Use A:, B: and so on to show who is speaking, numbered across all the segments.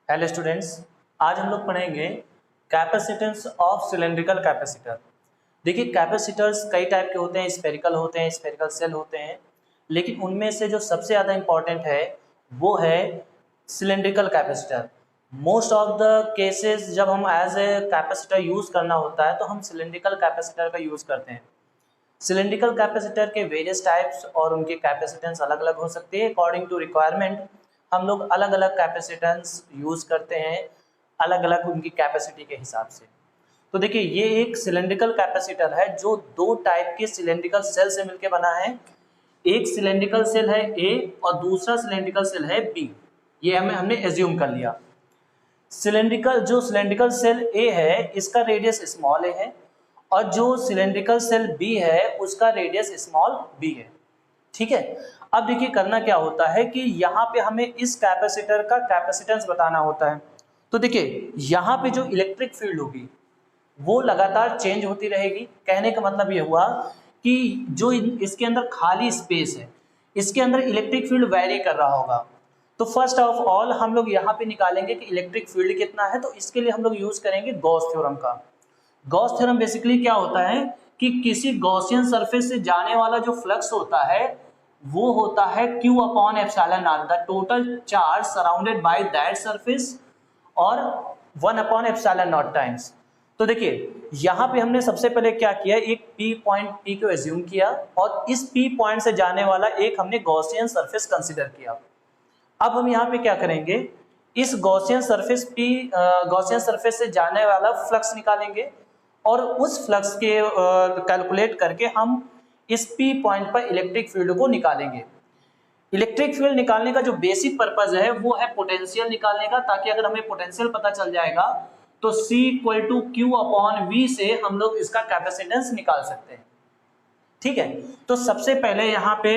A: Hello students, आज हम लोग पढ़ेंगे कैपेसिटेंस ऑफ सिलेंड्रिकल कैपेसिटर। देखिए, कैपेसिटर्स कई टाइप के होते हैं, स्फेरिकल होते हैं, स्फेरिकल सेल होते हैं, लेकिन उनमें से जो सबसे ज़्यादा इंपॉर्टेंट है वो है cylindrical capacitor. Most of the cases जब हम एज ए कैपेसिटर यूज़ करना होता है तो हम सिलेंड्रिकल कैपेसिटर का यूज़ करते हैं। सिलेंड्रिकल कैपेसिटर के वेरियस टाइप्स और उनके कैपेसिटेंस अलग अलग हो सकती है। अकॉर्डिंग टू रिक्वायरमेंट हम लोग अलग अलग कैपेसिटेंस यूज़ करते हैं, अलग अलग उनकी कैपेसिटी के हिसाब से। तो देखिए, ये एक सिलेंड्रिकल कैपेसिटर है जो दो टाइप के सिलेंड्रिकल सेल से मिलकर बना है। एक सिलेंड्रिकल सेल है ए और दूसरा सिलेंड्रिकल सेल है बी। ये हमने एज्यूम कर लिया। सिलेंड्रिकल सेल ए है, इसका रेडियस स्मॉल ए है, और जो सिलेंड्रिकल सेल बी है उसका रेडियस स्मॉल बी है। ठीक है। अब देखिए, करना क्या होता है कि यहाँ पे हमें इस कैपेसिटर का कैपेसिटेंस बताना होता है। तो देखिए, यहाँ पे जो इलेक्ट्रिक फील्ड होगी वो लगातार चेंज होती रहेगी। कहने का मतलब ये हुआ कि जो इसके अंदर खाली स्पेस है, इसके अंदर इलेक्ट्रिक फील्ड वैरी कर रहा होगा। तो फर्स्ट ऑफ ऑल हम लोग यहाँ पे निकालेंगे कि इलेक्ट्रिक फील्ड कितना है। तो इसके लिए हम लोग यूज करेंगे गॉस थ्योरम का। गॉस थ्योरम बेसिकली क्या होता है कि किसी गॉसियन सरफेस से जाने वाला जो फ्लक्स होता है वो होता है Q upon epsilon not, the total charge surrounded by that surface, और 1 अपॉन एप्सिलॉन नॉट टाइम्स। तो देखिए, यहाँ पे हमने सबसे पहले क्या किया, एक P पॉइंट P को एज्यूम किया और इस P पॉइंट से जाने वाला एक हमने गॉसियन सरफेस कंसिडर किया। अब हम यहाँ पे क्या करेंगे, इस गॉसियन सरफेस से जाने वाला फ्लक्स निकालेंगे और उस फ्लक्स के कैलकुलेट करके हम इस P पॉइंट पर इलेक्ट्रिक फील्ड को निकालेंगे। इलेक्ट्रिक फील्ड निकालने का जो बेसिक पर्पज है वो है पोटेंशियल निकालने का, ताकि अगर हमें पोटेंशियल पता चल जाएगा तो C = Q अपॉन V से हम लोग इसका कैपेसिटेंस निकाल सकते हैं। ठीक है। तो सबसे पहले यहाँ पे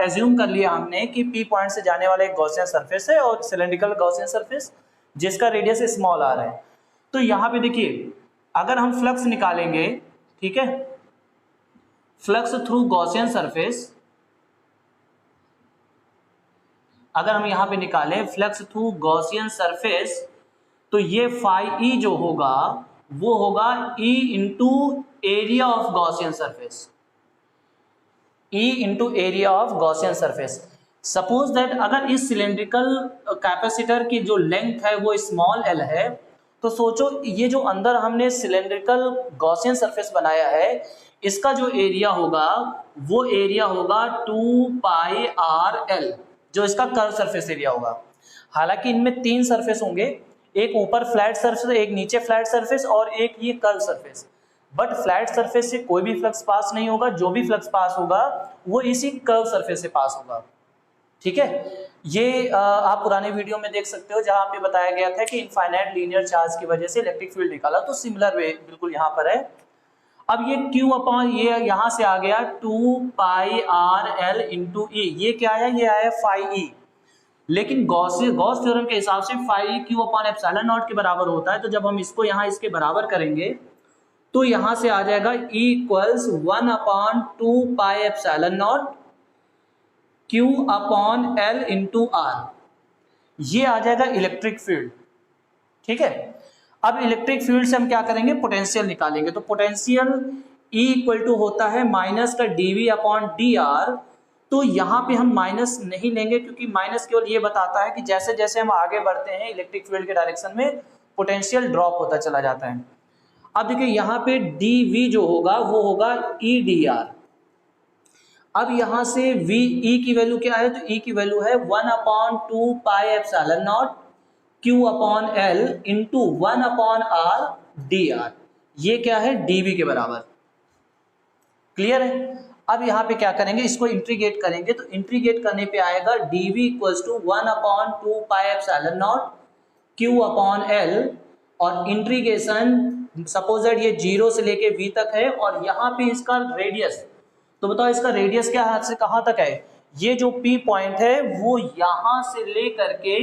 A: एज्यूम कर लिया हमने कि P पॉइंट से जाने वाला एक गॉसियन सरफेस है और सिलेंड्रिकल गॉसियन सरफेस जिसका रेडियस स्मॉल r है। तो यहाँ पे देखिए, अगर हम फ्लक्स निकालेंगे, ठीक है, फ्लक्स थ्रू गॉसियन सरफेस, अगर हम यहाँ पे निकालें फ्लक्स थ्रू गॉसियन सरफेस, तो ये फाई ई जो होगा वो होगा E into area of Gaussian surface, E into area of Gaussian surface. Suppose that अगर इस सिलेंड्रिकल कैपेसिटर की जो लेंथ है वो स्मॉल l है, तो सोचो ये जो अंदर हमने सिलेंड्रिकल गॉसियन सरफेस बनाया है इसका जो एरिया होगा वो एरिया होगा 2πrl, जो इसका कर्व सरफेस एरिया होगा। हालांकि इनमें तीन सरफेस होंगे, एक ऊपर फ्लैट सरफेस, एक नीचे फ्लैट सरफेस और एक ये curve surface. But flat surface से कोई भी फ्लक्स पास नहीं होगा, जो भी फ्लक्स पास होगा वो इसी कर्व सरफेस से पास होगा। ठीक है। ये आप पुराने वीडियो में देख सकते हो जहां पे बताया गया था कि इनफाइनाइट लीनियर चार्ज की वजह से इलेक्ट्रिक फील्ड निकाला, तो सिमिलर वे बिल्कुल यहाँ पर है। अब ये Q अपॉन ये यहाँ से आ गया 2πrl इंटू E, ये क्या है, ये आया फाई ई। लेकिन गॉस थ्योरम के हिसाब से phi Q upon epsilon naught के बराबर होता है। तो जब हम इसको यहाँ इसके बराबर करेंगे तो यहां से आ जाएगा E = 1 upon 2πε0 Q upon L into R, ये आ जाएगा इलेक्ट्रिक फील्ड। ठीक है। अब इलेक्ट्रिक फील्ड से हम क्या करेंगे, पोटेंशियल निकालेंगे। तो पोटेंशियल E = होता है माइनस का dV अपॉन dr। तो यहाँ पे हम माइनस नहीं लेंगे क्योंकि माइनस केवल ये बताता है कि जैसे जैसे हम आगे बढ़ते हैं इलेक्ट्रिक फील्ड के डायरेक्शन में पोटेंशियल ड्रॉप होता चला जाता है। अब देखिए, यहाँ पे dV जो होगा वो होगा E dr। अब यहां से V E की वैल्यू क्या है, तो E की वैल्यू है 1 upon 2πε0 Q upon L into 1 upon R dr। ये क्या है, dV के बराबर। क्लियर है। अब यहाँ पे क्या करेंगे, इसको इंटीग्रेट करेंगे। तो इंटीग्रेट करने पे आएगा dV = 1 upon 2πε0 Q upon L, और इंटीग्रेशन सपोज दैट ये 0 से लेके V तक है और यहाँ पे इसका रेडियस, तो बताओ इसका रेडियस क्या हाथ से कहाँ तक है। ये जो P पॉइंट है वो यहां से लेकर के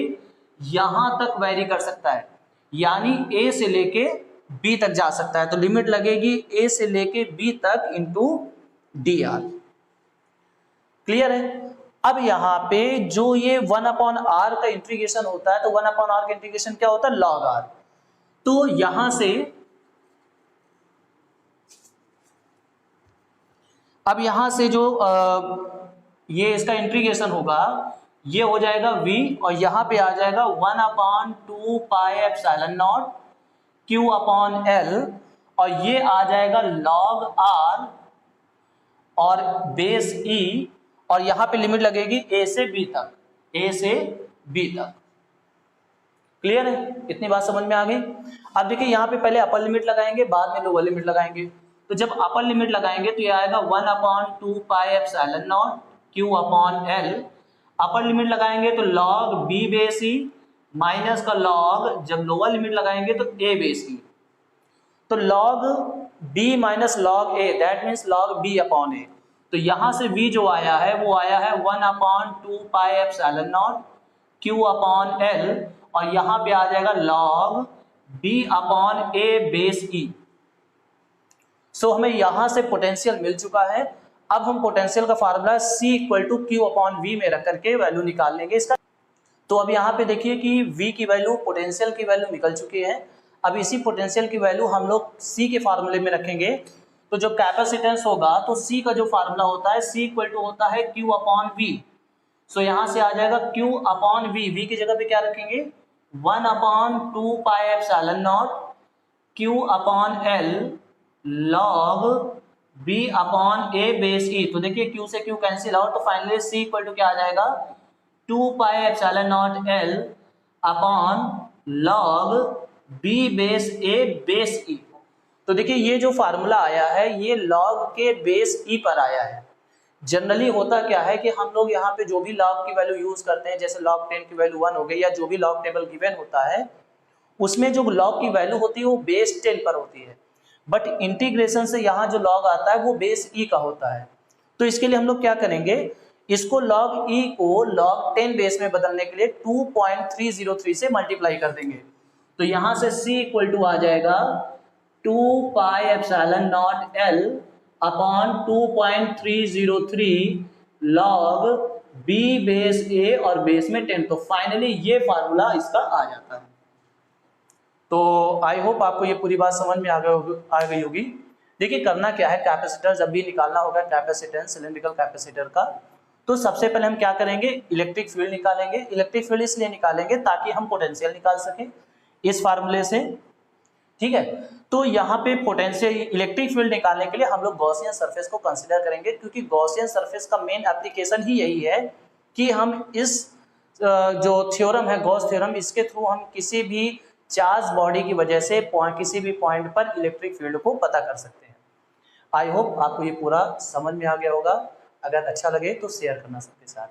A: यहां तक वेरी कर सकता है, यानी A से लेके B तक जा सकता है। तो लिमिट लगेगी A से लेके B तक इंटू dr। क्लियर है। अब यहाँ पे जो ये 1/r का इंटीग्रेशन होता है, तो 1/r का इंटीग्रेशन क्या होता है, log r। तो यहां से अब यहां से जो ये इसका इंटीग्रेशन होगा, ये हो जाएगा v, और यहां पे आ जाएगा 1/2 pi epsilon not q upon l, और ये आ जाएगा log r और बेस e, और यहां पे लिमिट लगेगी a से b तक, a से b तक। क्लियर है, इतनी बात समझ में आ गई। अब देखिए यहाँ पे पहले अपर लिमिट लगाएंगे, बाद में लोअर लिमिट लगाएंगे। तो जब अपर लिमिट लगाएंगे तो ये आएगा 1/2 pi epsilon not q upon l। Upper limit लगाएंगे तो log b base e minus का log, जब लोअर लिमिट लगाएंगे तो a बेस e, तो log b minus log a, that means log b upon a। तो यहां से v जो आया है वो आया है 1/2 pi epsilon not q upon l, और यहां पे आ जाएगा log b upon a base e। सो हमें यहां से पोटेंशियल मिल चुका है। अब हम पोटेंशियल का formula C equal to Q upon V में रख करके वैल्यू निकाल लेंगे इसका। तो अब यहाँ पे देखिए कि V की वैल्यू, पोटेंशियल की वैल्यू निकल चुकी है। अब इसी पोटेंशियल की वैल्यू हम लोग C के फार्मूले में रखेंगे। तो जो कैपेसिटेंस होगा, तो C का जो फार्मूला होता है, C इक्वल टू होता है Q अपॉन V। सो यहाँ से आ जाएगा Q अपॉन V, V की जगह पे क्या रखेंगे, 1/2 pi epsilon not Q upon L log b upon a base e। तो देखिए Q से Q कैंसिल आउट, तो फाइनली C इक्वल टू क्या आ जाएगा, 2 pi epsilon not L upon log b base a base e। तो देखिए ये जो फार्मूला आया है ये log के बेस e पर आया है। जनरली होता क्या है कि हम लोग यहाँ पे जो भी log की वैल्यू यूज करते हैं, जैसे log 10 की वैल्यू 1 हो गई, या जो भी log टेबल गिवन होता है उसमें जो log की वैल्यू होती है वो बेस 10 पर होती है, बट इंटीग्रेशन से यहाँ जो log आता है वो बेस e का होता है। तो इसके लिए हम लोग क्या करेंगे, इसको log e को log 10 बेस में बदलने के लिए 2.303 से मल्टीप्लाई कर देंगे। तो यहाँ से C इक्वल टू आ जाएगा 2 pi epsilon not L upon 2.303 log b base a और बेस में 10। तो फाइनली ये फार्मूला इसका आ जाता है। तो आई होप आपको ये पूरी बात समझ में आ गई होगी। देखिए करना क्या है, कैपेसिटर जब भी निकालना होगा कैपेसिटेंस सिलेंड्रिकल कैपेसिटर का, तो सबसे पहले हम क्या करेंगे, इलेक्ट्रिक फील्ड निकालेंगे। इलेक्ट्रिक फील्ड इसलिए निकालेंगे ताकि हम पोटेंशियल निकाल सकें इस फार्मूले से, ठीक है। तो यहाँ पे पोटेंशियल, इलेक्ट्रिक फील्ड निकालने के लिए हम लोग गॉसियन सरफेस को कंसिडर करेंगे, क्योंकि गॉसियन सरफेस का मेन एप्लीकेशन ही यही है कि हम इस जो थ्योरम है गॉस थ्योरम, इसके थ्रू हम किसी भी चार्ज बॉडी की वजह से किसी भी पॉइंट पर इलेक्ट्रिक फील्ड को पता कर सकते हैं। आई होप आपको ये पूरा समझ में आ गया होगा। अगर अच्छा लगे तो शेयर करना सबके साथ।